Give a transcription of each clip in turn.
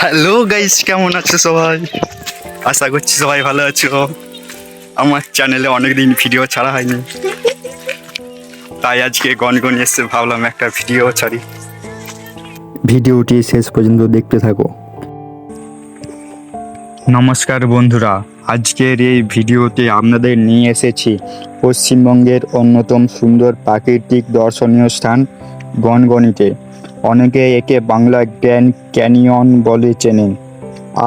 Hello guys, কেমন আছো সবাই? আশা করছি সবাই ভালো আছো। আমার চ্যানেলে অনেকদিন ভিডিও ছাড়া হয়নি, তাই আজকে গনগনি এসে ভাবলাম একটা ভিডিও ছাড়ি। ভিডিওটি শেষ পর্যন্ত দেখতে থাকো। নমস্কার বন্ধুরা, আজকের এই ভিডিওতে আপনাদের নিয়ে এসেছি পশ্চিমবঙ্গের অন্যতম সুন্দর প্রাকৃতিক দর্শনীয় স্থান গনগনিতে। অনেকে একে বাংলা গ্র্যান্ড ক্যানিয়ন বলে চেনেন।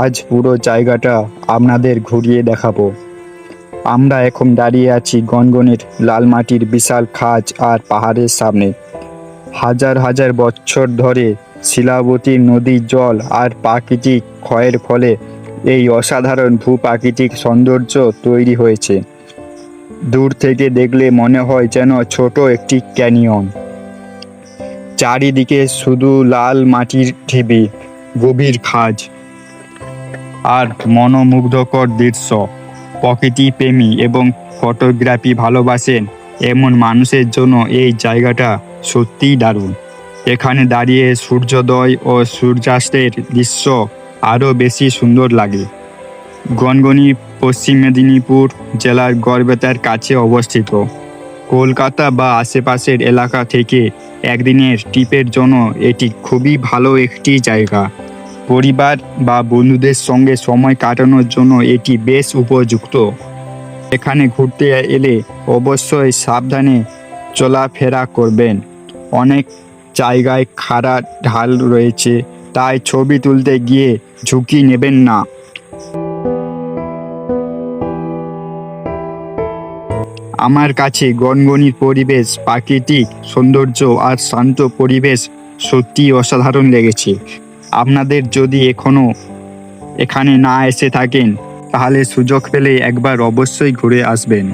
আজ পুরো জায়গাটা আপনাদের ঘুরিয়ে দেখাবো। আমরা এখন দাঁড়িয়ে আছি গনগনির লাল মাটির বিশাল খাঁজ আর পাহাড়ের সামনে। হাজার হাজার বছর ধরে শিলাবতী নদীর জল আর প্রাকৃতিক ক্ষয়ের ফলে এই অসাধারণ ভূপ্রাকৃতিক সৌন্দর্য তৈরি হয়েছে। দূর থেকে দেখলে মনে হয় যেন ছোট একটি ক্যানিয়ন। চারিদিকে শুধু লাল মাটির ঢিবি, গভীর খাঁজ আর মনোমুগ্ধকর দৃশ্য। প্রকৃতি প্রেমী এবং ফটোগ্রাফি ভালোবাসেন এমন মানুষের জন্য এই জায়গাটা সত্যিই দারুণ। এখানে দাঁড়িয়ে সূর্যোদয় ও সূর্যাস্তের দৃশ্য আরও বেশি সুন্দর লাগে। গনগনি পশ্চিম মেদিনীপুর জেলার গড়বেতার কাছে অবস্থিত। কলকাতা বা আশেপাশের এলাকা থেকে একদিনের ট্রিপের জন্য এটি খুবই ভালো একটি জায়গা। পরিবার বা বন্ধুদের সঙ্গে সময় কাটানোর জন্য এটি বেশ উপযুক্ত। এখানে ঘুরতে এলে অবশ্যই সাবধানে চলাফেরা করবেন। অনেক জায়গায় খাড়া ঢাল রয়েছে, তাই ছবি তুলতে গিয়ে ঝুঁকি নেবেন না। আমার কাছে গনগনির পরিবেশ, প্রাকৃতিক সৌন্দর্য আর শান্ত পরিবেশ সত্যি অসাধারণ লেগেছে। আপনাদের যদি এখনও এখানে না এসে থাকেন, তাহলে সুযোগ পেলে একবার অবশ্যই ঘুরে আসবেন।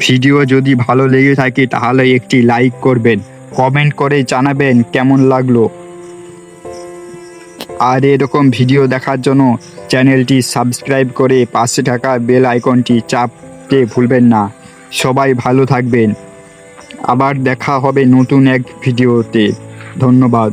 ভিডিও যদি ভালো লেগে থাকে তাহলে একটি লাইক করবেন, কমেন্ট করে জানাবেন কেমন লাগলো। আর এরকম ভিডিও দেখার জন্য চ্যানেলটি সাবস্ক্রাইব করে পাশে থাকা বেল আইকনটি চাপতে ভুলবেন না। সবাই ভালো থাকবেন। আবার দেখা হবে নতুন এক ভিডিওতে। ধন্যবাদ।